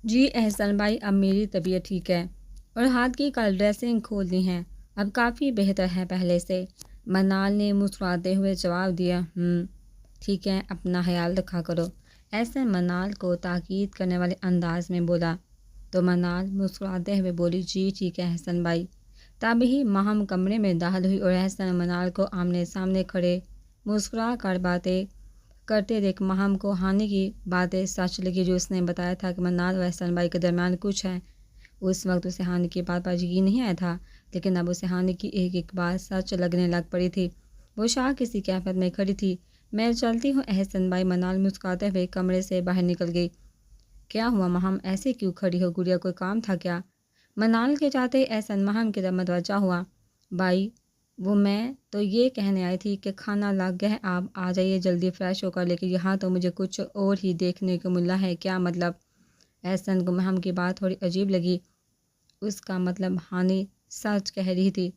جی احسن بھائی، اب میری طبیعت ٹھیک ہے اور ہاتھ کی کل ڈریسنگ کھول دی ہیں، اب کافی بہتر ہے پہلے سے۔ منال نے مسکراتے ہوئے جواب دیا۔ ٹھیک ہے، اپنا خیال رکھا کرو، ایسے منال کو تاکید کرنے والے انداز میں بولا تو منال مسکراتے ہوئے بولی جی ٹھیک ہے احسن بھائی۔ تب ہی ماہم کمرے میں داخل ہوئی اور احسن منال کو آمنے سامنے کھڑے مسکرا کر باتیں کرتے دیکھ ماہم کو ہانی کی باتیں سچ لگی جو اس نے بتایا تھا کہ منال و احسن بھائی کے درمیان کچھ ہے۔ اس وقت اسے ہانی کی بات پر یقین نہیں آیا تھا، لیکن اب اسے ہانی کی ایک ایک بات سچ لگنے لگ پڑی تھی۔ وہ شاہ کسی کیفیت میں کھڑی تھی۔ میں چلتی ہوں احسن بھائی، منال مسکراتے ہوئے کمرے سے باہر نکل گئی۔ کیا ہوا ماہم، ایسے کیوں کھڑی ہو گڑیا، کوئی کام تھا کیا؟ منال کے چاہتے احسن ماہم کی طرف متوجہ ہوا۔ بھائی وہ میں تو یہ کہنے آئی تھی کہ کھانا لگ گیا ہے، آپ آ جائیے جلدی فریش ہو کر، لیکن یہاں تو مجھے کچھ اور ہی دیکھنے کو ملا ہے، کیا مطلب؟ احسن کو ماہم کی بات تھوڑی عجیب لگی۔ اس کا مطلب ہانی سچ کہہ رہی تھی؟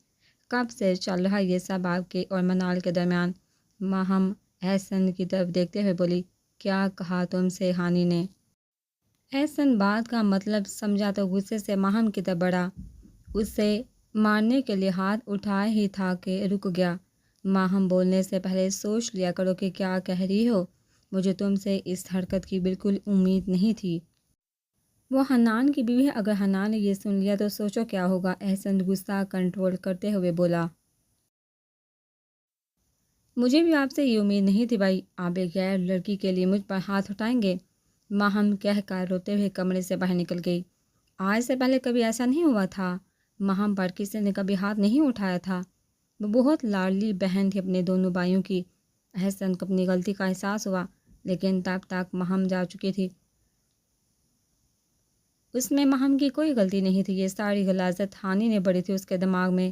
کب سے چل رہا یہ سب آپ کے اور منال کے درمیان؟ ماہم احسن کی طرف دیکھتے ہوئے بولی۔ کیا کہا تم سے ہانی نے؟ احسن بات کا مطلب سمجھا تو غصے سے ماہم کی طرف بڑھا، اسے مارنے کے لیے ہاتھ اٹھائے ہی تھا کہ رک گیا۔ ماہم بولنے سے پہلے سوچ لیا کرو کہ کیا کہہ رہی ہو، مجھے تم سے اس حرکت کی بالکل امید نہیں تھی۔ وہ حنان کی بیوی ہے، اگر حنان نے یہ سن لیا تو سوچو کیا ہوگا۔ احسن غصہ کنٹرول کرتے ہوئے بولا۔ مجھے بھی آپ سے یہ امید نہیں تھی بھائی، آپ ایک غیر لڑکی کے لیے مجھ پر ہاتھ اٹھائیں گے؟ ماہم کہہ کر روتے ہوئے کمرے سے باہر نکل گئی۔ آج سے پہلے کبھی ایسا نہیں ہوا تھا، ماہم پر کسی نے کبھی ہاتھ نہیں اٹھایا تھا۔ وہ بہت لاڈلی بہن تھی اپنے دونوں بھائیوں کی۔ احسن کو اپنی غلطی کا احساس ہوا، لیکن تب تک ماہم جا چکی تھی۔ اس میں ماہم کی کوئی غلطی نہیں تھی، یہ ساری غلاظت ہانی نے بڑھی تھی اس کے دماغ میں۔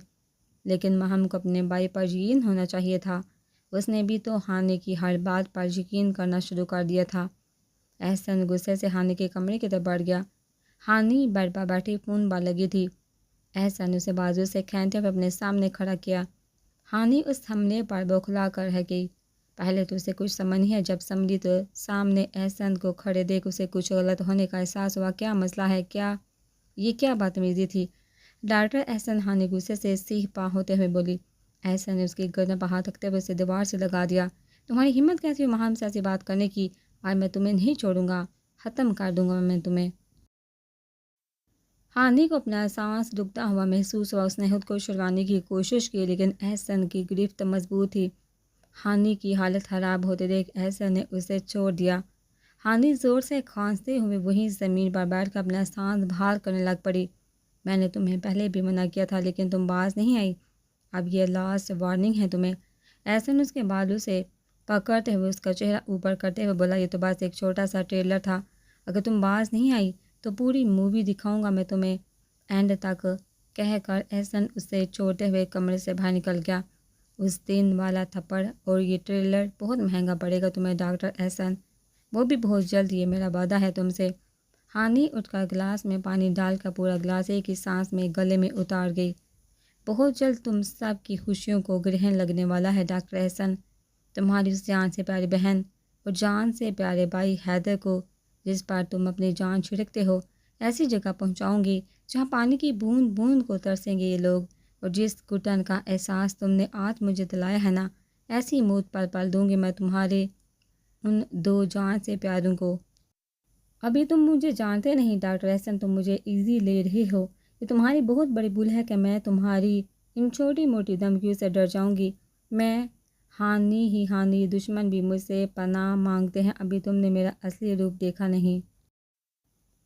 لیکن ماہم کو اپنے بھائی پر یقین ہونا چاہیے تھا، اس نے بھی تو ہانی کی ہر بات پر یقین کرنا شروع کر دیا تھا۔ احسن غصے سے ہانی کے کمرے کی طرف بڑھ گیا۔ ہانی بیڈ پر بیٹھی فون پر لگی تھی۔ احسن اسے بازو سے کھینچتے ہوئے اپنے سامنے کھڑا کیا۔ ہانی اس حملے پر بوکھلا کر رہ گئی۔ پہلے تو اسے کچھ سمجھ نہیں ہے، جب سمجھی تو سامنے احسن کو کھڑے دیکھ اسے کچھ غلط ہونے کا احساس ہوا۔ کیا مسئلہ ہے؟ یہ کیا بدتمیزی تھی؟ ڈاکٹر احسن، ہانی غصے سے سیخ پا ہوتے ہوئے بولی۔ احسن نے اس کی گردن پر ہاتھ رکھتے ہوئے اسے دیوار سے لگا دیا۔ تمہاری ہمت کیسی ہوئی ماہم سے ایسی بات کرنے کی؟ آج میں تمہیں نہیں چھوڑوں گا، ختم کر دوں گا میں تمہیں۔ ہانی کو اپنا سانس رکتا ہوا محسوس ہوا۔ اس نے خود کو چھڑوانے کی کوشش کی، لیکن احسن کی گرفت مضبوط تھی۔ ہانی کی حالت خراب ہوتے دیکھ احسن نے اسے چھوڑ دیا۔ ہانی زور سے کھانستے ہوئے وہیں زمین پر بیٹھ کر اپنا سانس باہر کرنے لگ پڑی۔ میں نے تمہیں پہلے بھی منع کیا تھا، لیکن تم باز نہیں آئی، اب یہ لاسٹ وارننگ ہے تمہیں۔ احسن اس کے بالوں سے پکڑتے ہوئے اس کا چہرہ اوپر کرتے ہوئے بولا، یہ تو بس ایک چھوٹا سا ٹریلر تھا، اگر تم باز نہیں آئی تو پوری مووی دکھاؤں گا میں تمہیں اینڈ تک، کہہ کر احسن اسے چھوڑتے ہوئے کمرے سے باہر نکل گیا۔ اس دن والا تھپڑ اور یہ ٹریلر بہت مہنگا پڑے گا تمہیں ڈاکٹر احسن، وہ بھی بہت جلد، یہ میرا وعدہ ہے تم سے۔ ہانی اٹھ کر گلاس میں پانی ڈال کر پورا گلاس ایک ہی سانس میں گلے میں اتار گئی۔ بہت جلد تم سب کی خوشیوں کو گرہن لگنے والا ہے ڈاکٹر احسن، تمہاری اس جان سے پیاری بہن اور جان سے پیارے بھائی حیدر کو، جس پر تم اپنی جان چھڑکتے ہو، ایسی جگہ پہنچاؤں گی جہاں پانی کی بوند بوند کو ترسیں گے یہ لوگ، اور جس گھٹن کا احساس تم نے آج مجھے دلایا ہے نا، ایسی موت پل پل دوں گی میں تمہارے ان دو جان سے پیاروں کو۔ ابھی تم مجھے جانتے نہیں ڈاکٹر احسن، تم مجھے ایزی لے رہے ہو، یہ تمہاری بہت بڑی بھول ہے کہ میں تمہاری ان چھوٹی موٹی دھمکیوں سے ڈر جاؤں گی۔ میں ہانی دشمن بھی مجھ سے پناہ مانگتے ہیں، ابھی تم نے میرا اصلی روپ دیکھا نہیں،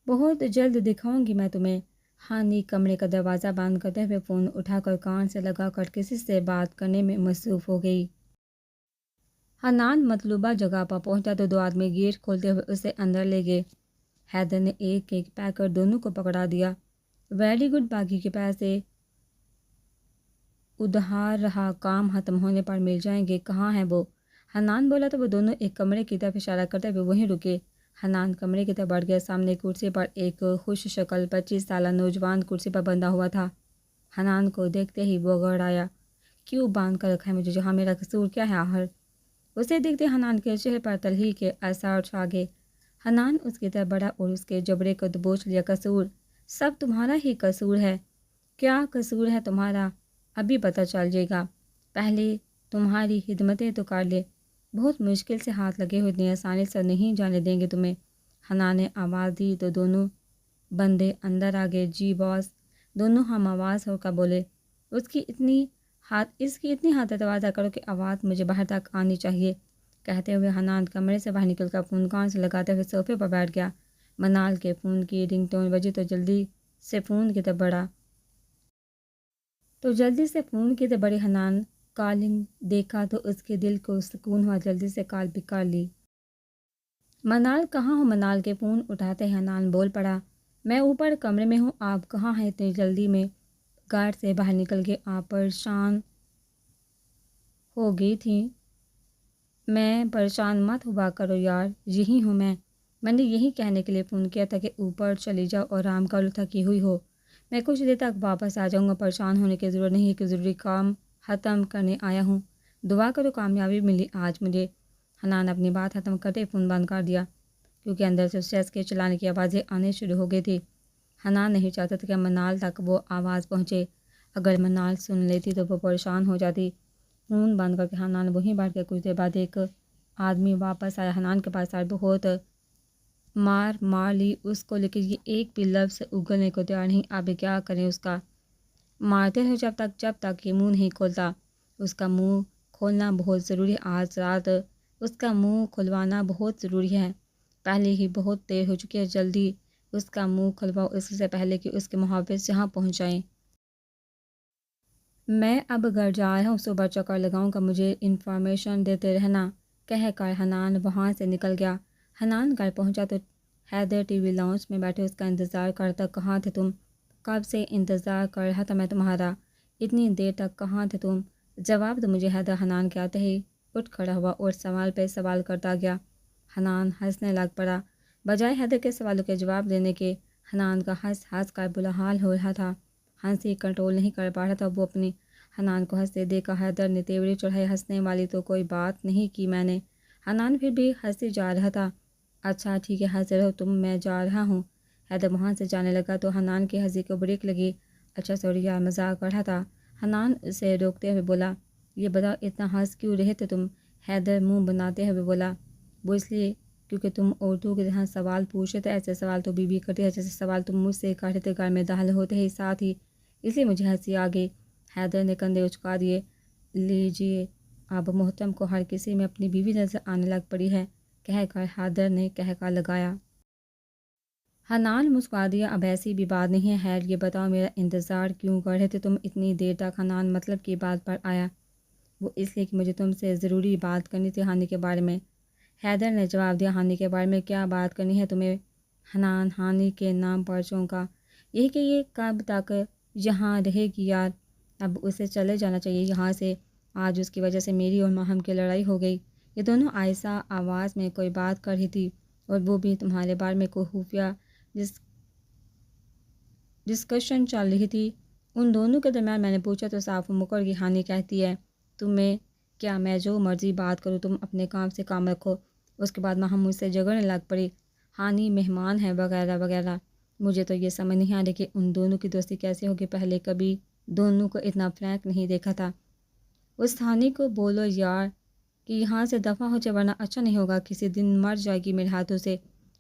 بہت جلد دکھاؤں گی میں تمہیں۔ ہانی کمرے کا دروازہ بند کرتے ہوئے فون اٹھا کر کان سے لگا کر کسی سے بات کرنے میں مصروف ہو گئی۔ حنان مطلوبہ جگہ پر پہنچا تو دو آدمی گیٹ کھولتے ہوئے اسے اندر لے گئے۔ حیدر نے ایک ایک پیکر دونوں کو پکڑا دیا۔ ویری گڈ، باقی کے پیسے ادھار رہا کام ختم ہونے پر مل جائیں گے، کہاں ہیں وہ؟ حنان بولا تو وہ دونوں ایک کمرے کی طرف اشارہ کرتے ہوئے وہیں رکے۔ حنان کمرے کی طرف بڑھ گیا۔ سامنے کرسی پر ایک خوش شکل 25 سالہ نوجوان کرسی پر بندھا ہوا تھا۔ حنان کو دیکھتے ہی وہ گڑگڑایا۔ کیوں باندھ کر رکھا ہے مجھے جہاں میرا قصور کیا ہے آخر؟ اسے دیکھتے حنان کے چہرے پر تلخی کے آثار چھا گئے۔ حنان اس کی طرف بڑھا اور اس کے جبڑے کو دبوچ لیا۔ قصور سب تمہارا ہی قصور ہے۔ کیا قصور ہے تمہارا؟ ابھی پتہ چل جائے گا، پہلے تمہاری خدمتیں تو کر لے۔ بہت مشکل سے ہاتھ لگے ہوئے، اتنی آسانی سے نہیں جانے دیں گے تمہیں۔ حنان نے آواز دی تو دونوں بندے اندر آ گئے۔ جی باس، دونوں ہم آواز ہو کر بولے۔ اس کی اتنی ہاتھ توازہ کرو کہ آواز مجھے باہر تک آنی چاہیے۔ کہتے ہوئے حنان کمرے سے باہر نکل کر فون کان سے لگاتے ہوئے صوفے پر بیٹھ گیا۔ منال کے فون کی رنگ ٹون بجی تو جلدی سے فون کی طرف بڑی حنان کالنگ دیکھا تو اس کے دل کو سکون ہوا، جلدی سے کال پک کر لی۔ منال کہاں ہو؟ منال کے فون اٹھاتے حنان بول پڑا۔ میں اوپر کمرے میں ہوں، آپ کہاں ہیں اتنی جلدی میں؟ گھر سے باہر نکل کے آپ پریشان ہو گئی تھیں۔ میں پریشان مت ہوا کرو یار، یہی ہوں میں نے یہی کہنے کے لیے فون کیا تھا کہ اوپر چلی جاؤ اور آرام کر لو، تھکی ہوئی ہو۔ میں کچھ دیر تک واپس آ جاؤں گا، پریشان ہونے کی ضرورت نہیں ہے کہ ضروری کام ختم کرنے آیا ہوں۔ دعا کرو کامیابی ملی آج مجھے۔ حنان اپنی بات ختم کرتے فون بند کر دیا، کیونکہ اندر سے اسٹریس کے چلانے کی آوازیں آنے شروع ہو گئی تھی۔ حنان نہیں چاہتا تھا کہ منال تک وہ آواز پہنچے۔ اگر منال سن لیتی تو وہ پریشان ہو جاتی۔ فون بند کر کے حنان وہیں بیٹھ کے کچھ دیر بعد ایک آدمی واپس آیا۔ حنان کے پاس آئے، بہت مار لی اس کو، لیکن یہ ایک بھی لفظ اگلنے کو تیار نہیں۔ اب کیا کریں اس کا؟ مارتے رہو جب تک یہ منہ نہیں کھولتا۔ اس کا منہ کھولنا بہت ضروری ہے، آج رات اس کا منہ کھلوانا بہت ضروری ہے۔ پہلے ہی بہت دیر ہو چکی ہے، جلدی اس کا منہ کھلواؤ، اس سے پہلے کہ اس کے محافظ جہاں پہنچ جائیں۔ میں اب گھر جا رہا ہوں، صبح چکر لگاؤں گا، مجھے انفارمیشن دیتے رہنا، کہہ کر حنان وہاں سے نکل گیا۔ حنان گھر پہنچا تو حیدر ٹی وی لاؤنج میں بیٹھے اس کا انتظار کرتا۔ کہاں تھے تم؟ کب سے انتظار کر رہا تھا میں تمہارا، اتنی دیر تک کہاں تھے تم؟ جواب دو مجھے۔ حیدر حنان کے آتے ہی اٹھ کھڑا ہوا اور سوال پہ سوال کرتا گیا۔ حنان ہنسنے لگ پڑا۔ بجائے حیدر کے سوالوں کے جواب دینے کے، حنان کا ہنس کر برا حال ہو رہا تھا۔ ہنسی کنٹرول نہیں کر پا رہا تھا وہ اپنی۔ حنان کو ہنستے دیکھا حیدر نے تیوری چڑھائی، ہنسنے والی تو کوئی بات نہیں کی میں نے۔ حنان پھر بھی ہنسی جا رہا تھا۔ اچھا ٹھیک ہے، ہنس رہو تم، میں جا رہا ہوں۔ حیدر وہاں سے جانے لگا تو حنان کی ہنسی کو بریک لگی۔ اچھا سوری یار، مذاق کر رہا تھا، حنان اسے روکتے ہوئے بولا۔ یہ بتاؤ اتنا ہنس کیوں رہے تھے تم؟ حیدر منہ بناتے ہوئے بولا۔ وہ اس لیے کیونکہ تم عورتوں کی طرح سوال پوچھتے تھے، ایسے سوال تو بیوی کرتی ہے جیسے سوال تم مجھ سے کرتے تھے گھر میں داخل ہوتے ہی ساتھ ہی، اس لیے مجھے ہنسی آ گئی۔ حیدر نے کندھے اچکا دیے۔ لیجیے اب محترم کو ہر کسی میں اپنی بیوی نظر آنے لگ پڑی ہے، کہہ کر حیدر نے کہا لگایا۔ حنان مسکرا دیا۔ اب ایسی بھی بات نہیں ہے، خیر یہ بتاؤ میرا انتظار کیوں کر رہے تھے تم اتنی دیر تک؟ حنان مطلب کی بات پر آیا۔ وہ اس لیے کہ مجھے تم سے ضروری بات کرنی تھی ہانی کے بارے میں۔ حیدر نے جواب دیا۔ ہانی کے بارے میں کیا بات کرنی ہے تمہیں؟ حنان ہانی کے نام پر چونکا۔ یہی کہ یہ کب تک یہاں رہے گی یار؟ اب اسے چلے جانا چاہیے یہاں سے، آج اس کی وجہ سے میری اور ماہم کی لڑائی ہو گئی۔ یہ دونوں آہستہ آواز میں کوئی بات کر رہی تھی، اور وہ بھی تمہارے بارے میں کوئی خفیہ ڈسکشن چل رہی تھی ان دونوں کے درمیان۔ میں نے پوچھا تو صاف مکر گئی۔ ہانی کہتی ہے تمہیں کیا میں جو مرضی بات کروں، تم اپنے کام سے کام رکھو۔ اس کے بعد ماہم مجھ سے جھگڑنے لگ پڑی، ہانی مہمان ہے وغیرہ وغیرہ۔ مجھے تو یہ سمجھ نہیں آ رہی کہ ان دونوں کی دوستی کیسے ہوگی، پہلے کبھی دونوں کو اتنا فرینک نہیں دیکھا تھا۔ اس ہانی کو بولو یار کہ یہاں سے دفع ہو جائے، ورنہ اچھا نہیں ہوگا، کسی دن مر جائے گی میرے ہاتھوں سے۔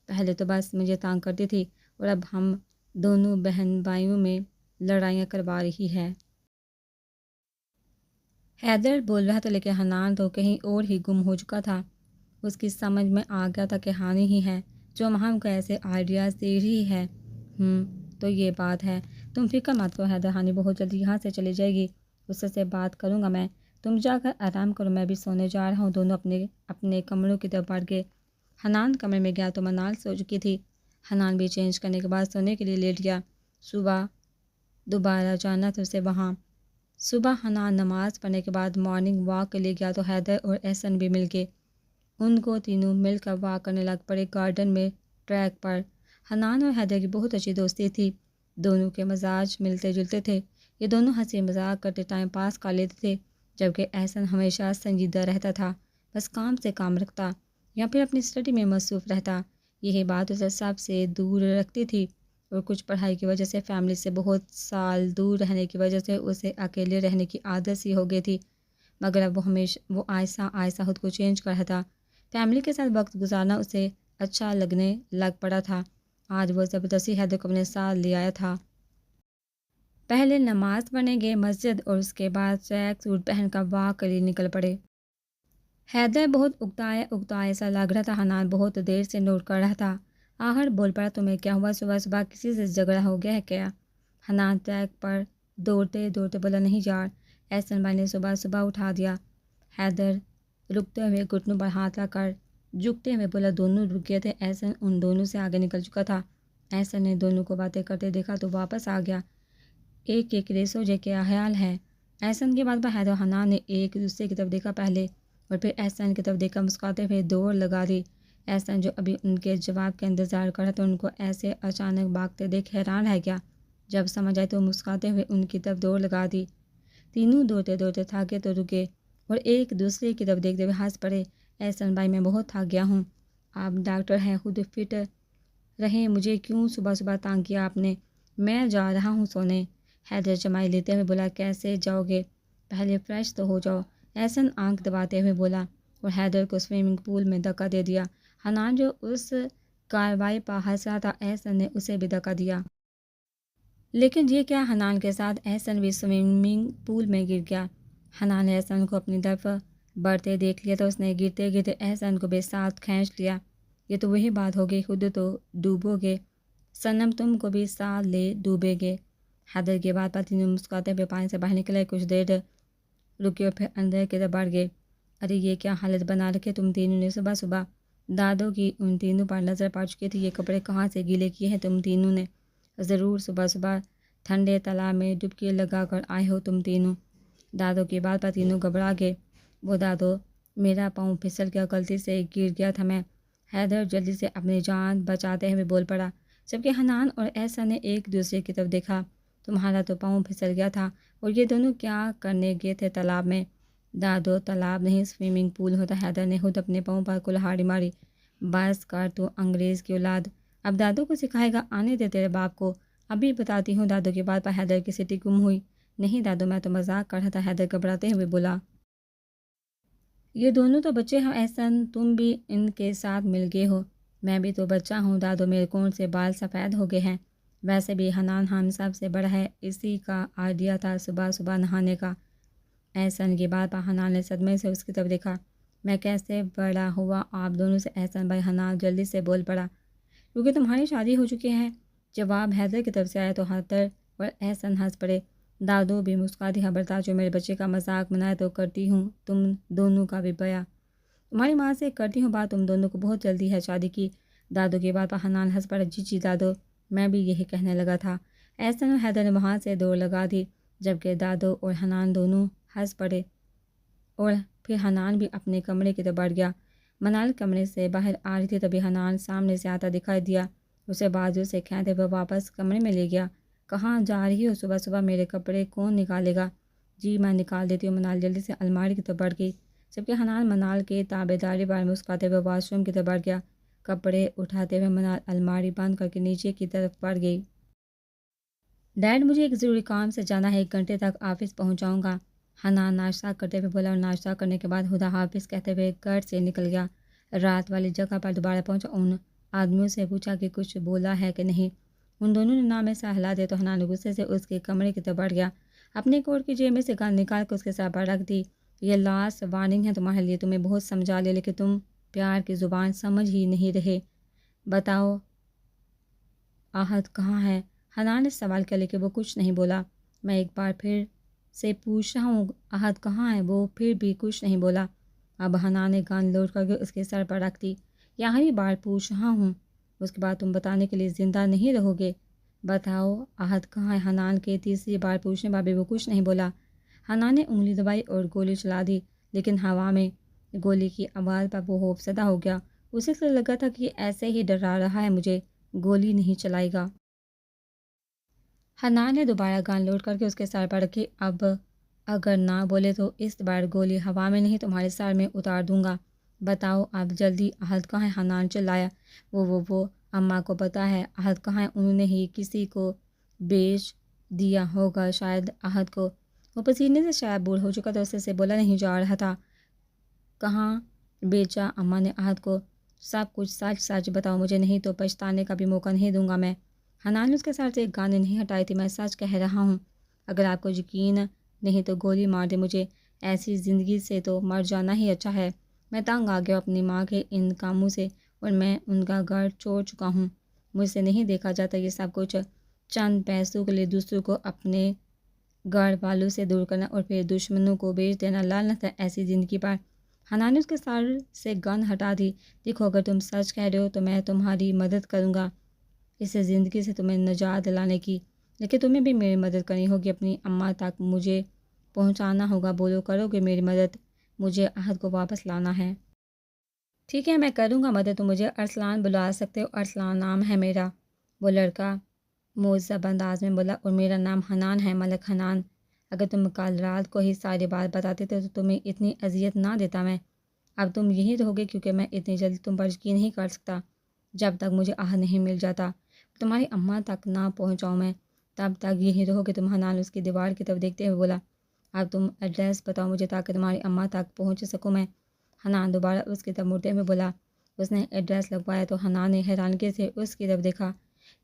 پہلے تو بس مجھے تانگ کرتی تھی، اور اب ہم دونوں بہن بھائیوں میں لڑائیاں کروا رہی ہے۔ حیدر بول رہا تھا، لیکن حنان تو کہیں اور ہی گم ہو چکا تھا۔ اس کی سمجھ میں آ گیا تھا کہ ہانی ہی ہے جو ماہم کو ایسے آئیڈیاز دے رہی ہے۔ تو یہ بات ہے، تم فکر مت کرو حیدر، ہانی بہت جلدی یہاں سے چلی جائے گی، اس سے بات کروں گا میں، تم جا کر آرام کرو، میں بھی سونے جا رہا ہوں۔ دونوں اپنے کمروں کی طرف بڑھ گئے۔ حنان کمرے میں گیا تو منال سو چکی تھی۔ حنان بھی چینج کرنے کے بعد سونے کے لیے لیٹ گیا۔ صبح دوبارہ جانا تھا اسے وہاں۔ صبح حنان نماز پڑھنے کے بعد مارننگ واک کے لیے گیا تو حیدر اور احسن بھی مل گئے۔ ان کو تینوں مل کر واک کرنے لگ پڑے گارڈن میں ٹریک پر۔ حنان اور حیدر کی بہت اچھی دوستی تھی، دونوں کے مزاج ملتے جلتے تھے، یہ دونوں ہنسی مذاق کرتے ٹائم پاس کر لیتے تھے، جبکہ احسن ہمیشہ سنجیدہ رہتا تھا، بس کام سے کام رکھتا یا پھر اپنی اسٹڈی میں مصروف رہتا۔ یہی بات اسے سب سے دور رکھتی تھی، اور کچھ پڑھائی کی وجہ سے فیملی سے بہت سال دور رہنے کی وجہ سے اسے اکیلے رہنے کی عادت سی ہو گئی تھی، مگر اب وہ آہستہ آہستہ خود کو چینج کر رہا تھا۔ فیملی کے ساتھ وقت گزارنا اسے اچھا لگنے لگ پڑا تھا۔ آج وہ زبردستی حیدر کو اپنے ساتھ لے آیا تھا۔ پہلے نماز پڑھنے گئے مسجد، اور اس کے بعد ٹریک سوٹ پہن کر واک کے لیے نکل پڑے۔ حیدر بہت اکتائے سا لگ رہا تھا۔ حنان بہت دیر سے نوٹ کر رہا تھا۔ آخر بول پڑا، تمہیں کیا ہوا؟ صبح صبح کسی سے جھگڑا ہو گیا ہے کیا؟ حنان ٹریک پر دوڑتے دوڑتے بولا، نہیں یار، احسن بھائی نے صبح صبح اٹھا دیا۔ حیدر رکتے ہوئے گھٹنوں پر ہاتھ رکھ کر جھکتے ہوئے بولا، دونوں رک گئے تھے، احسن ان دونوں سے آگے نکل چکا تھا۔ احسن نے دونوں کو باتیں کرتے دیکھا تو واپس آ گیا۔ ایک ریسو جے کیا خیال ہے؟ احسن کی بات پر حیدر و حنان نے ایک دوسرے کی طرف دیکھا پہلے، اور پھر احسن کی طرف دیکھا، مسکراتے ہوئے دوڑ لگا دی۔ احسن جو ابھی ان کے جواب کا انتظار کر رہا تھا، ان کو ایسے اچانک بھاگتے دیکھ حیران رہ گیا۔ جب سمجھ آئی تو مسکراتے ہوئے ان کی طرف دوڑ لگا دی۔ تینوں دوڑتے دوڑتے تھک گئے تو رکے، اور ایک دوسرے کی طرف دیکھتے ہوئے ہنس پڑے۔ احسن بھائی، میں بہت تھک گیا ہوں، آپ ڈاکٹر ہیں، خود فٹ رہیں، مجھے کیوں صبح صبح تانگ کیا آپ نے؟ میں جا رہا ہوں سونے۔ حیدر جمائی لیتے ہوئے بولا، کیسے جاؤ گے؟ پہلے فریش تو ہو جاؤ۔ احسن آنکھ دباتے ہوئے بولا، اور حیدر کو سوئمنگ پول میں دھکا دے دیا۔ حنان جو اس کارروائی پر ہنس رہا تھا، احسن نے اسے بھی دھکا دیا۔ لیکن یہ کیا، حنان کے ساتھ احسن بھی سوئمنگ پول میں گر گیا۔ حنان نے احسن کو اپنی طرف بڑھتے دیکھ لیا تو اس نے گرتے گرتے احسن کو بھی ساتھ کھینچ لیا۔ یہ تو وہی بات ہو گئی، خود تو ڈوبو گے صنم، تم کو بھی ساتھ لے ڈوبے گے۔ حیدر کی بات پر تینوں مسکراتے ہوئے پانی سے باہر نکلے، کچھ دیر رکے اور پھر اندر کی طرف بڑھ گئے۔ ارے یہ کیا حالت بنا رکھے تم تینوں نے صبح صبح؟ دادوں کی ان تینوں پر نظر پڑ چکی تھی۔ یہ کپڑے کہاں سے گیلے کیے ہیں تم تینوں نے؟ ضرور صبح صبح ٹھنڈے تالاب میں ڈبکی لگا کر آئے ہو تم تینوں۔ دادوں کی بات پر تینوں گھبرا گئے۔ وہ دادو، میرا پاؤں پھسل گیا، غلطی سے گر گیا تھا میں۔ حیدر جلدی سے اپنی جان بچاتے ہوئے بول پڑا، جبکہ حنان اور احسن نے ایک دوسرے کی طرف دیکھا۔ تمہارا تو پاؤں پھسل گیا تھا، اور یہ دونوں کیا کرنے گئے تھے تالاب میں؟ دادو، تالاب نہیں، سوئمنگ پول ہوتا۔ حیدر نے خود اپنے پاؤں پر کلہاڑی ماری۔ بس کر تو انگریز کی اولاد، اب دادو کو سکھائے گا؟ آنے دے تیرے باپ کو، ابھی بتاتی ہوں۔ دادو کی بات پر حیدر کی سٹی گم ہوئی۔ نہیں دادو، میں تو مذاق کر رہا تھا، حیدر گھبراتے ہوئے بولا۔ یہ دونوں تو بچے ہیں احسن، تم بھی ان کے ساتھ مل گئے ہو۔ میں بھی تو بچہ ہوں دادو، میرے کون سے بال سفید ہو گئے ہیں؟ ویسے بھی حنان ہم سب سے بڑا ہے، اسی کا آئیڈیا تھا صبح صبح نہانے کا۔ احسن کی بات پر حنان نے صدمے سے اس کی طرف دیکھا۔ میں کیسے بڑا ہوا آپ دونوں سے؟ احسن بھائی، حنان جلدی سے بول پڑا، کیونکہ تمہاری شادی ہو چکی ہے۔ جواب حیدر کی طرف سے آیا تو حیدر اور احسن ہنس پڑے۔ دادو بھی مسکرا دی، خبردار جو میرے بچے کا مذاق بنائے تو کرتی ہوں تم دونوں کا بھی بیا۔ تمہاری ماں سے کرتی ہوں بات، تم دونوں کو بہت جلدی ہے شادی کی۔ دادو کی بات پر حنان ہنس پڑا، جی جی دادو، میں بھی یہی کہنے لگا تھا۔ احسن اور حیدر نے وہاں سے دوڑ لگا دی، جبکہ دادو اور حنان دونوں ہنس پڑے، اور پھر حنان بھی اپنے کمرے کی طرف بڑھ گیا۔ منال کمرے سے باہر آ رہی تھی، تبھی حنان سامنے سے آتا دکھائی دیا۔ اسے بازو سے کھینچتے ہوئے واپس کمرے میں لے گیا۔ کہاں جا رہی ہو صبح صبح؟ میرے کپڑے کون نکالے گا؟ جی میں نکال دیتی ہوں۔ منال جلدی سے الماری کی طرف بڑھ گئی، جبکہ حنان منال کے تابعداری پر مسکراتے ہوئے واش روم کی طرف بڑھ گیا۔ کپڑے اٹھاتے ہوئے منال الماری بند کر کے نیچے کی طرف بڑھ گئی۔ ڈیڈ، مجھے ایک ضروری کام سے جانا ہے، 1 گھنٹے تک آفس پہنچ جاؤں گا۔ حنان ناشتہ کرتے ہوئے بولا، اور ناشتہ کرنے کے بعد خدا حافظ کہتے ہوئے گھر سے نکل گیا۔ رات والی جگہ پر دوبارہ پہنچا، ان آدمیوں سے پوچھا کہ کچھ بولا ہے کہ نہیں۔ ان دونوں نے نام میں سا ہلا دیا تو حنان غصے سے اس کے کمرے کی طرف بڑھ گیا۔ اپنے کوٹ کی جیب میں سے گن نکال کر اس کے سر پر رکھ دی۔ یہ لاسٹ وارننگ ہے تمہارے لیے، تمہیں بہت سمجھا لیا لیکن تم پیار کی زبان سمجھ ہی نہیں رہے۔ بتاؤ آہت کہاں ہے؟ حنان نے سوال کیا لیکن وہ کچھ نہیں بولا۔ میں ایک بار پھر سے پوچھ رہا ہوں، آہت کہاں ہے؟ وہ پھر بھی کچھ نہیں بولا۔ اب حنان نے گن لوڈ کر کے اس کے سر پر رکھ دی۔ یہ آخری بار پوچھ رہا ہوں، اس کے بعد تم بتانے کے لیے زندہ نہیں رہو گے۔ بتاؤ آہت کہاں ہے؟ حنان کے تیسری بار پوچھنے پر بھی وہ کچھ نہیں بولا۔ حنان نے انگلی دبائی اور گولی چلا دی، لیکن ہوا میں گولی کی آواز پر وہ خوفزدہ ہو گیا۔ اسے لگا تھا کہ ایسے ہی ڈرا رہا ہے مجھے، گولی نہیں چلائے گا۔ حنان نے دوبارہ گن لوڈ کر کے اس کے سر پر رکھی۔ اب اگر نہ بولے تو اس بار گولی ہوا میں نہیں تمہارے سر میں اتار دوں گا۔ بتاؤ آپ جلدی، احد کہاں ہے؟ حنان چلایا۔ وہ اماں کو پتہ ہے احد کہاں ہے، انہوں نے ہی کسی کو بیچ دیا ہوگا شاید احد کو۔ وہ پسینے سے شاید بور ہو چکا تھا، اس سے بولا نہیں جا رہا تھا۔ کہاں بیچا اماں نے احد کو؟ سب کچھ سچ سچ بتاؤ مجھے، نہیں تو پچھتانے کا بھی موقع نہیں دوں گا میں۔ حنان نے اس کے سر سے ایک گانے نہیں ہٹائی تھی۔ میں سچ کہہ رہا ہوں، اگر آپ کو یقین نہیں تو گولی مار دے مجھے، ایسی زندگی سے تو مر جانا ہی اچھا ہے۔ میں تنگ آ گیا اپنی ماں کے ان کاموں سے، اور میں ان کا گھر چھوڑ چکا ہوں۔ مجھ سے نہیں دیکھا جاتا یہ سب کچھ، چند پیسوں کے لیے دوسروں کو اپنے گھر والوں سے دور کرنا اور پھر دشمنوں کو بیچ دینا، لعنت ہے ایسی زندگی پر۔ حنان نے اس کے سر سے گن ہٹا دی۔ دیکھو اگر تم سچ کہہ رہے ہو تو میں تمہاری مدد کروں گا اس زندگی سے تمہیں نجات دلانے کی، لیکن تمہیں بھی میری مدد کرنی ہوگی، اپنی اماں تک مجھے پہنچانا ہوگا۔ بولو کرو گے میری مدد؟ مجھے احد کو واپس لانا ہے۔ ٹھیک ہے میں کروں گا مدد، تم مجھے ارسلان بلا سکتے ہو، ارسلان نام ہے میرا، وہ لڑکا معذب انداز میں بولا، اور میرا نام حنان ہے، ملک حنان۔ اگر تم کل رات کو ہی ساری بات بتاتے تھے تو تمہیں اتنی اذیت نہ دیتا میں۔ اب تم یہی رہوگے کیونکہ میں اتنی جلدی تم پر یقین نہیں کر سکتا۔ جب تک مجھے احد نہیں مل جاتا، تمہاری اماں تک نہ پہنچاؤں میں، تب تک یہی رہوگے تم۔ حنان اس کی دیوار کی طرف دیکھتے ہوئے بولا، اب تم ایڈریس بتاؤ مجھے تاکہ تمہاری اماں تک پہنچ سکوں میں۔ حنان دوبارہ اس کی طرف مڑتے ہوئے بولا۔ اس نے ایڈریس لگوایا تو حنان نے حیرانگی سے اس کی طرف دیکھا۔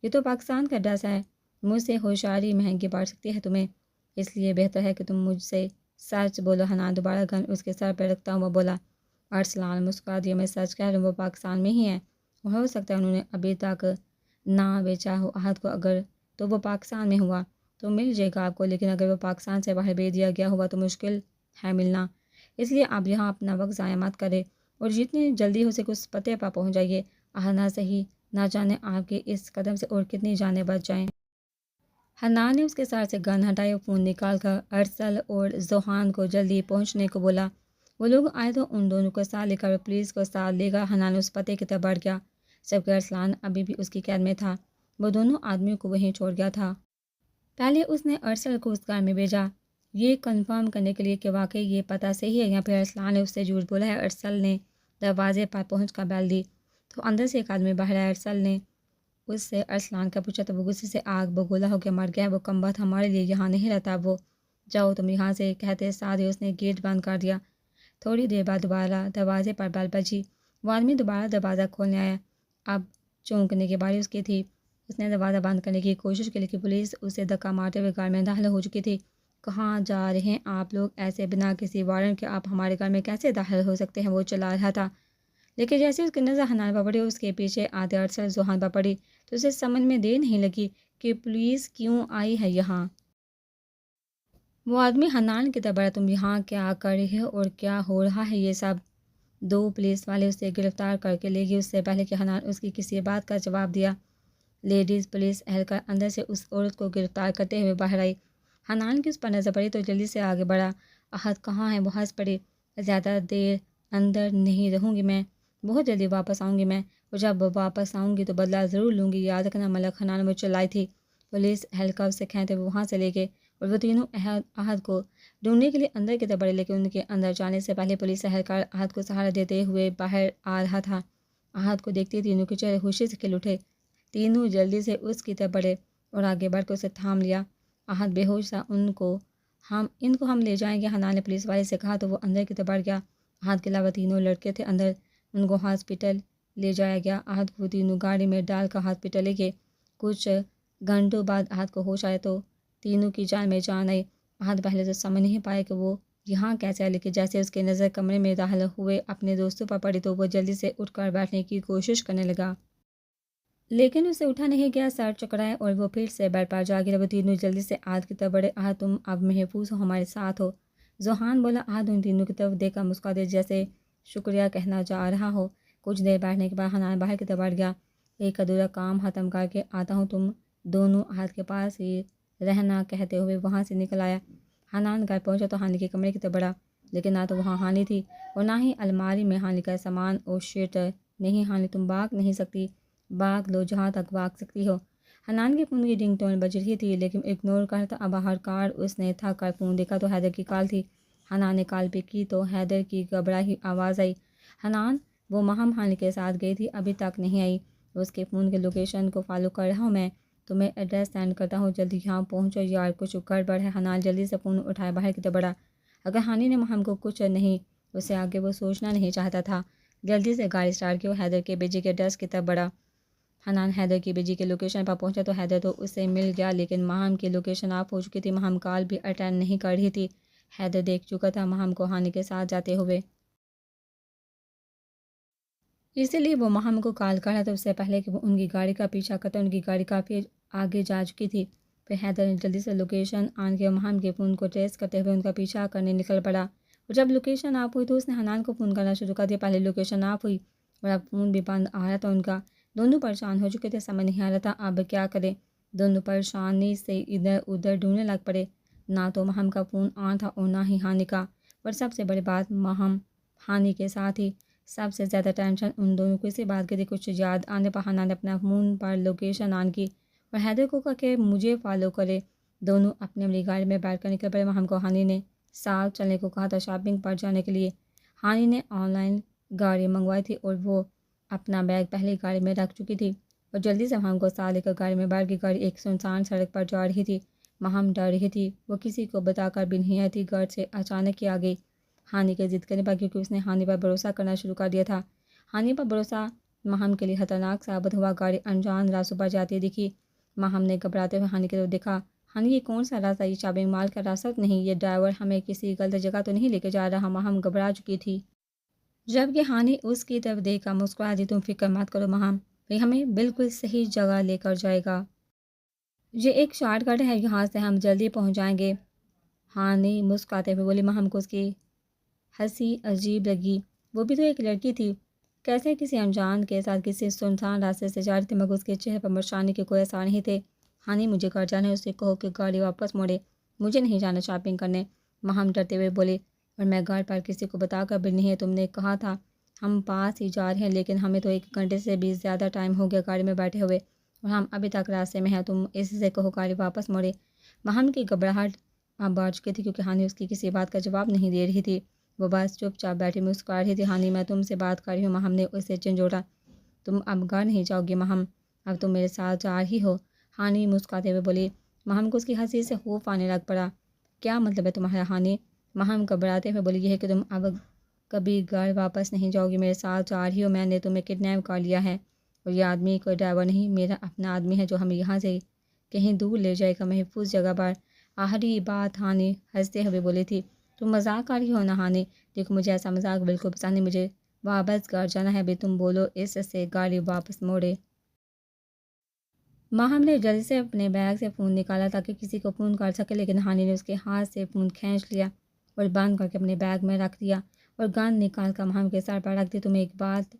یہ تو پاکستان کا ایڈریس ہے، مجھ سے ہوشیاری مہنگی پڑ سکتی ہے تمہیں، اس لیے بہتر ہے کہ تم مجھ سے سچ بولو۔ حنان دوبارہ گن اس کے سر پہ رکھتا ہوا بولا۔ ارسلان مسکرا دیا، میں سچ کہہ رہا ہوں، وہ پاکستان میں ہی ہے، ہو سکتا ہے انہوں نے ابھی تک نہ بیچا ہو احد کو، اگر تو وہ پاکستان میں ہوا تو مل جائے گا آپ کو، لیکن اگر وہ پاکستان سے باہر بھیج دیا گیا ہوا تو مشکل ہے ملنا، اس لیے آپ یہاں اپنا وقت ضائع مت کرے اور جتنی جلدی ہو سکے اس پتے پر پہنچ جائیے۔ احد نہ صحیح، نہ جانے آپ کے اس قدم سے اور کتنی جانیں بچ جائیں۔ حنان نے اس کے سر سے گن ہٹائی اور فون نکال کر ارسل اور ذوحان کو جلدی پہنچنے کو بولا۔ وہ لوگ آئے تو ان دونوں کو ساتھ لے کر پولیس کو ساتھ لے کر حنان اس پتے کی طرف بڑھ گیا، جبکہ ارسلان ابھی بھی اس کی قید میں تھا۔ وہ دونوں آدمیوں کو وہیں چھوڑ گیا تھا۔ پہلے اس نے ارسل کو اس گھر میں بھیجا، یہ کنفرم کرنے کے لیے کہ واقعی یہ پتہ صحیح ہے یا پھر ارسلان نے اس سے جھوٹ بولا ہے۔ ارسل نے دروازے پر پہنچ کر بیل دی تو اندر سے ایک آدمی باہر آیا۔ ارسل نے اس سے ارسلان کا پوچھا تو وہ غصے سے آگ بگولا ہو کے مر گیا، وہ کم بخت ہمارے لیے یہاں نہیں رہتا، وہ جاؤ تم یہاں سے، کہتے ساتھ ہی اس نے گیٹ بند کر دیا۔ تھوڑی دیر بعد دوبارہ دروازے پر بیل بجی، وہ آدمی دوبارہ دروازہ کھولنے آیا، اب چونکنے کی باری اس کی تھی۔ اس نے دروازہ بند کرنے کی کوشش کی لیکن پولیس اسے دھکا مارتے ہوئے گھر میں داخل ہو چکی تھی۔ کہاں جا رہے ہیں آپ لوگ ایسے بنا کسی وارنٹ کے، آپ ہمارے گھر میں کیسے داخل ہو سکتے ہیں؟ وہ چلا رہا تھا، لیکن جیسے اس کی نظر حنان پر پڑی، اس کے پیچھے آتے ارسل ذوحان پر پڑی تو اسے سمجھ میں دیر نہیں لگی کہ پولیس کیوں آئی ہے یہاں۔ وہ آدمی حنان کی طرف بڑھا، تم یہاں کیا کر رہے ہو اور کیا ہو رہا ہے یہ سب؟ دو پولیس والے اسے گرفتار کر کے لے گئے اس سے پہلے کہ حنان اس کی کسی بات کا جواب دیا۔ لیڈیز پولیس اہلکار اندر سے اس عورت کو گرفتار کرتے ہوئے باہر آئی۔ حنان کی اس پر نظر پڑی تو جلدی سے آگے بڑھا۔ احد کہاں ہے؟ وہ ہنس پڑی، زیادہ دیر اندر نہیں رہوں گی میں، بہت جلدی واپس آؤں گی میں، اور جب واپس آؤں گی تو بدلہ ضرور لوں گی، یاد رکھنا۔ ملک حنان وہ چلائی تھی۔ پولیس اہلکار اسے کھینچتے ہوئے وہاں سے لے گئے اور وہ تینوں احد کو ڈھونڈنے کے لیے اندر کی طرف بڑھے، لیکن ان کے اندر جانے سے پہلے پولیس اہلکار احد کو سہارا دیتے ہوئے باہر آ رہا تھا۔ احد کو دیکھتے تینوں کے چہرے خوشی سے کھل اٹھے، تینوں جلدی سے اس کی طرف بڑھے اور آگے بڑھ کر اسے تھام لیا۔ احد بے ہوش تھا، ان کو ہم لے جائیں گے، حنان نے پولیس والے سے کہا تو وہ اندر کی طرف بڑھ گیا۔ احد کے علاوہ تینوں لڑکے تھے اندر، ان کو ہاسپٹل لے جایا گیا۔ احد کو تینوں گاڑی میں ڈال کر ہاسپٹل لے گئے۔ کچھ گھنٹوں بعد احد کو ہوش آیا تو تینوں کی جان میں جان آئی۔ احد پہلے تو سمجھ نہیں پایا کہ وہ یہاں کیسے آیا، لیکن جیسے اس کی نظر کمرے میں داخل ہوئے اپنے دوستوں پر پڑی تو وہ جلدی سے اٹھ کر بیٹھنے کی کوشش کرنے لگا، لیکن اسے اٹھا نہیں گیا، سر چکرایا اور وہ پھر سے بیڈ پر جا گرا۔ وہ تینوں جلدی سے احد کی طرف بڑھے، احد تم اب محفوظ ہو، ہمارے ساتھ ہو، ذوحان بولا۔ احد ان تینوں کی طرف دیکھ کر مسکرا دیا جیسے شکریہ کہنا چاہ رہا ہو۔ کچھ دیر بیٹھنے کے بعد حنان باہر کی طرف بڑھ گیا، ایک ادھورا کام ختم کر کے آتا ہوں، تم دونوں احد کے پاس ہی رہنا کہتے ہوئے وہاں سے نکل آیا۔ حنان گھر پہنچا تو ہانی کے کمرے کی طرف بڑھا، لیکن نہ تو وہاں ہانی تھی اور نہ ہی الماری میں ہانی کا سامان۔ او شٹ، نہیں ہانی تم بھاگ نہیں سکتی، بھاگ لو جہاں تک بھاگ سکتی ہو۔ حنان کے فون کی رنگ ٹون بج رہی تھی لیکن اگنور کرتا باہر کار اس نے تھک کر فون دیکھا تو حیدر کی کال تھی۔ حنان نے کال پک کی تو حیدر کی گھبرائی ہوئی آواز آئی، حنان وہ مہم ہانی کے ساتھ گئی تھی ابھی تک نہیں آئی، اس کے فون کے لوکیشن کو فالو کر رہا ہوں میں، تمہیں ایڈریس سینڈ کرتا ہوں، جلدی یہاں پہنچو یار، کچھ گڑبڑ ہے۔ حنان جلدی سے فون اٹھائے باہر کی طرف بڑھا۔ اگر ہانی نے مہم کو کچھ نہیں اسے آگے وہ سوچنا نہیں چاہتا تھا۔ جلدی سے گاڑی اسٹارٹ کی اور حیدر کے بیجی کے ایڈریس کی طرف بڑھا۔ حنان حیدر کی بیجی کے لوکیشن پر پہنچا تو حیدر تو اسے مل گیا، لیکن مہم کی لوکیشن آف ہو چکی تھی، مہم کال بھی اٹینڈ نہیں کر رہی تھی۔ حیدر دیکھ چکا تھا مہم کو ہانی کے ساتھ جاتے ہوئے، اسی لیے وہ مہم کو کال کر رہا تھا اس سے پہلے کہ وہ ان کی گاڑی کا پیچھا کرتا، ان کی گاڑی کافی آگے جا چکی تھی۔ پھر حیدر نے جلدی سے لوکیشن آن کیا، مہم کے فون کو ٹریس کرتے ہوئے ان کا پیچھا کرنے نکل پڑا، اور جب لوکیشن آف ہوئی تو اس نے حنان کو فون کرنا شروع کر دیا۔ پہلے لوکیشن آف ہوئی اور اب فون بھی بند آ رہا تھا ان کا، دونوں پریشان ہو چکے تھے، سمجھ نہیں آ رہا تھا اب کیا کریں، دونوں پریشانی سے ادھر ادھر ڈھونڈنے لگ پڑے، نہ تو مہم کا فون آن تھا اور نہ ہی ہانی کا، اور سب سے بڑی بات مہم ہانی کے ساتھ ہی۔ سب سے زیادہ ٹینشن ان دونوں کو اسی بات کی تھی، کچھ یاد آنے پر حنان نے اپنا فون پر لوکیشن آن کی اور حیدر کو کہا کہ مجھے فالو کرے۔ دونوں اپنی اپنی گاڑی میں بیٹھ کر نکل پڑے۔ مہم کو ہانی نے ساتھ چلنے کو کہا تھا شاپنگ پر جانے کے لیے، ہانی نے آن لائن گاڑی منگوائی تھی اور وہ اپنا بیگ پہلے گاڑی میں رکھ چکی تھی، اور جلدی سے مہم کو ساتھ لے کر گاڑی میں بیٹھ گئی۔ گاڑی ایک سنسان سڑک پر جا رہی تھی، مہم ڈر رہی تھی، وہ کسی کو بتا کر بھی نہیں آئی تھی، گھر سے اچانک ہی آ گئی ہانی کے ضد کرنے پر، کیونکہ اس نے ہانی پر بھروسہ کرنا شروع کر دیا تھا۔ ہانی پر بھروسہ مہم کے لیے خطرناک ثابت ہوا۔ گاڑی انجان راستوں پر جاتی دکھی، مہم نے گھبراتے ہوئے ہانی کی طرف دیکھا۔ ہانی یہ کون سا راستہ، یہ شاپنگ مال کا راستہ تو نہیں، یہ ڈرائیور ہمیں کسی غلط جگہ تو نہیں لے کے جا رہا؟ مہم گھبرا چکی تھی، جبکہ ہانی اس کی طرف دیکھ کر مسکرا دی، تم فکر مت کرو مہم، یہ ہمیں بالکل صحیح جگہ لے کر جائے گا، یہ ایک شارٹ کٹ ہے، یہاں سے ہم جلدی پہنچ جائیں گے۔ ہانی مسکراتے ہوئے بولی۔ مہم کو اس کی ہنسی عجیب لگی، وہ بھی تو ایک لڑکی تھی، کیسے کسی انجان کے ساتھ کسی سنسان راستے سے جا رہی تھی، مگر اس کے چہرے پر پریشانی کے کوئی اثار نہیں تھے۔ ہانی مجھے گھر جانا ہے، اسے کہو کہ گاڑی واپس موڑے، مجھے نہیں جانا شاپنگ کرنے، مہم ڈرتے ہوئے بولی، اور میں گھر پر کسی کو بتا کر بھی نہیں، تم نے کہا تھا ہم پاس ہی جا رہے ہیں، لیکن ہمیں تو 1 گھنٹے سے بھی زیادہ ٹائم ہو گیا گاڑی میں بیٹھے ہوئے اور ہم ابھی تک راستے میں ہیں، تم اس سے کہو گاڑی واپس موڑے۔ مہم کی گھبراہٹ اب بڑھ چکی تھی، کیونکہ ہانی اس کی کسی بات کا جواب نہیں دے رہی تھی، وہ بس چپ چاپ بیٹھی مسکرا رہی تھی۔ ہانی میں تم سے بات کر رہی ہوں، مہم نے اسے جھنجھوڑا، تم اب گھر نہیں جاؤ گی مہم، اب تم میرے ساتھ جا رہی ہو، ہانی مسکراتے ہوئے بولی۔ مہم کو اس کی ہنسی سے خوف آنے لگ پڑا، کیا مطلب ہے تمہارا ہانی؟ مہم گھبراتے ہوئے بولی، یہ ہے کہ تم اب کبھی گھر واپس نہیں جاؤ گی، میرے ساتھ جا رہی ہو، میں نے تمہیں کڈنیپ کر لیا ہے، اور یہ آدمی کوئی ڈرائیور نہیں، میرا اپنا آدمی ہے جو ہمیں یہاں سے کہیں دور لے جائے گا، محفوظ جگہ پر۔ آخری بات ہانی ہنستے ہوئے بولی تھی، تم مذاق کر رہی ہو نا ہانی؟ دیکھو مجھے ایسا مذاق بالکل پسند نہیں، مجھے واپس گھر جانا ہے، ابھی تم بولو اس سے گاڑی واپس موڑے۔ مہم نے جلدی سے اپنے بیگ سے فون نکالا تاکہ کسی کو فون کر سکے، لیکن ہانی نے اس کے ہاتھ سے فون کھینچ لیا اور بند کر کے اپنے بیگ میں رکھ دیا اور گن نکال کر مہم کے سر پر رکھ دی۔ تمہیں ایک بات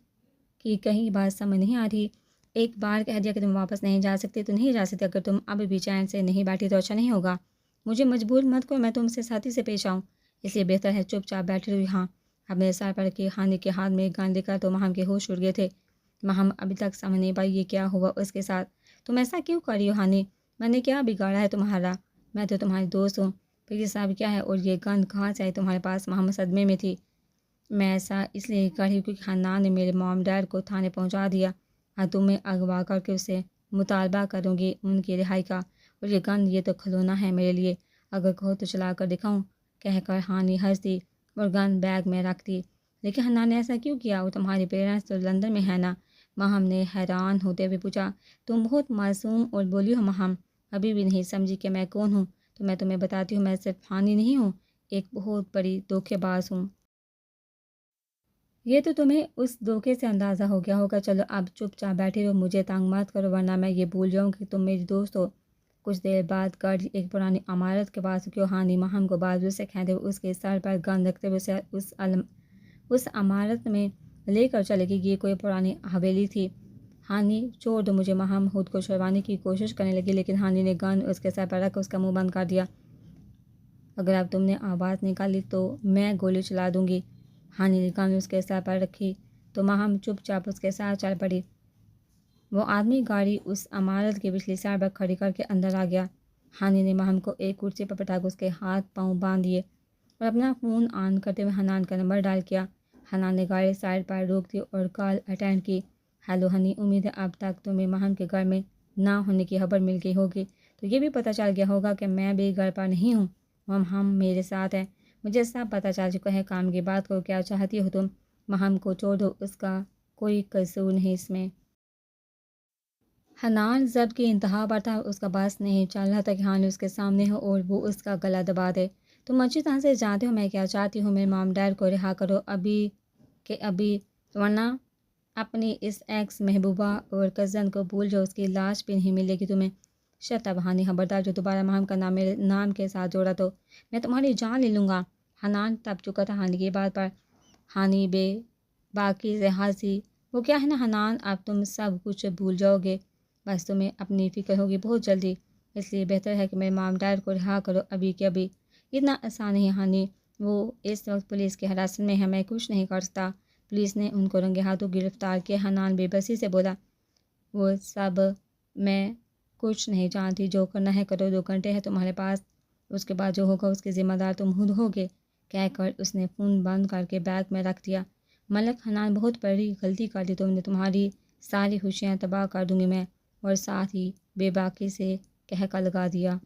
کی کہیں بات سمجھ نہیں آ رہی؟ ایک بار کہہ دیا کہ تم واپس نہیں جا سکتی تو نہیں جا سکتی، اگر تم اب بھی چین سے نہیں بیٹھی تو اچھا نہیں ہوگا، مجھے مجبور مت کرو، میں تم سے ساتھی سے پیش آؤں، اس لیے بہتر ہے چپ چاپ بیٹھی رہو یہاں۔ اپنے سر پر کی ہانی کے ہاتھ میں گن دکھا تو مہم کے ہوش اڑ گئے تھے، مہم ابھی تک سمجھ نہیں پائی یہ کیا ہوا اس کے ساتھ، تم ایسا کیوں کر رہی ہو ہانی؟ میں نے کیا بگاڑا ہے تمہارا؟ میں تو تمہاری دوست ہوں، پھر یہ سب کیا ہے، اور یہ گن کہاں سے آئی تمہارے پاس؟ مہم صدمے میں تھی، میں ایسا اس لیے کر رہی ہوں کیونکہ حنان نے میرے موم ڈیڈ کو تھانے پہنچا دیا، اور تمہیں اغوا کر کے اسے مطالبہ کروں گی ان کی رہائی کا، اور یہ گن یہ تو کھلونا ہے میرے لیے، اگر کہو تو چلا کر دکھاؤں، کہہ کر ہانی ہنس دی اور گن بیگ میں رکھ دی۔ لیکن حنان نے ایسا کیوں کیا؟ وہ تمہاری پیرنٹس تو لندن میں ہے نا؟ مہم نے حیران ہوتے ہوئے پوچھا۔ تم بہت معصوم اور بولی ہو مہم، ابھی بھی نہیں سمجھی کہ میں کون ہوں؟ تو میں تمہیں بتاتی ہوں، میں صرف ہانی نہیں ہوں، ایک بہت بڑی دھوکے باز ہوں۔ یہ تو تمہیں اس دھوکے سے اندازہ ہو گیا ہوگا، چلو اب چپ چاپ بیٹھے رہو، مجھے تنگ مت کرو ورنہ میں یہ بھول جاؤں کہ تم میری دوست ہو۔ کچھ دیر بعد گاڑی ایک پرانی عمارت کے پاس رکی اور ہانی مہم کو بازو سے کھینچتے ہوئے اس کے سر پر گن رکھتے ہوئے اسے اس عمارت میں لے کر چلے گی۔ یہ کوئی پرانی حویلی تھی۔ ہانی چھوڑ دو مجھے، مہم خود کو چھڑوانے کی کوشش کرنے لگی، لیکن ہانی نے گن اس کے سر پر رکھ کر اس کا منہ بند کر دیا۔ اگر اب تم نے آواز نکالی تو میں گولی چلا دوں گی۔ ہانی نے گن اس کے سر پر رکھی تو مہم چپ چاپ اس کے ساتھ چل پڑی۔ وہ آدمی گاڑی اس عمارت کی پچھلی سائڈ پر کھڑی کر کے اندر آ گیا۔ ہانی نے مہم کو ایک کرسی پر بٹھا کر اس کے ہاتھ پاؤں باندھ دیے اور اپنا فون آن کرتے ہوئے حنان کا نمبر ڈائل کیا۔ حنان نے گاڑی سائڈ پر روک دی اور کال اٹینڈ کی۔ ہیلو ہنی، امید ہے اب تک تمہیں مہم کے گھر میں نہ ہونے کی خبر مل گئی ہوگی، تو یہ بھی پتہ چل گیا ہوگا کہ میں بھی گھر پر نہیں ہوں۔ مہم میرے ساتھ ہے، مجھے سب پتہ چل چکا ہے۔ کام کی بات کرو، کیا چاہتی ہو تم؟ مہم کو چھوڑ دو، اس کا کوئی قصور نہیں اس میں۔ حنان ضبط کی انتہا پر تھا، اس کا بس نہیں چل رہا تھا کہ ہانی اس کے سامنے ہو اور وہ اس کا گلا دبا دے۔ تم اچھی طرح سے جانتے ہو میں کیا چاہتی ہوں، میرے مام ڈیڈ کو رہا کرو ابھی کہ ابھی، ورنہ اپنی اس ایکس محبوبہ اور کزن کو بھول جاؤ، اس کی لاش بھی نہیں ملے گی تمہیں۔ شٹ اپ ہانی، خبردار جو دوبارہ مہم کا نام میرے نام کے ساتھ جوڑا تو میں تمہاری جان لے لوں گا۔ حنان تپ چکا تھا ہانی کی بات پر۔ ہانی بے باکی سے ہنسی۔ وہ کیا ہے نا حنان، اب تم سب کچھ بھول جاؤ گے، بس تمہیں اپنی فکر ہوگی بہت جلدی، اس لیے بہتر ہے کہ میرے مام ڈیڈ کو رہا کرو ابھی کہ ابھی۔ اتنا آسان نہیں ہانی، وہ اس وقت پولیس کے حراست میں ہے، میں کچھ نہیں کر سکتا۔ پولیس نے ان کو رنگے ہاتھوں گرفتار کیا۔ حنان بے بسی سے بولا، وہ سب میں کچھ نہیں جانتی، جو کرنا ہے کرو، 2 گھنٹے ہے تمہارے پاس، اس کے بعد جو ہوگا اس کے ذمہ دار تم خود ہوگے، کہہ کر اس نے فون بند کر کے بیگ میں رکھ دیا۔ ملک حنان بہت بڑی غلطی کر دی تم نے، تمہاری ساری خوشیاں تباہ کر دوں گی میں، اور ساتھ ہی بے باکی سے کہہ کر لگا دیا۔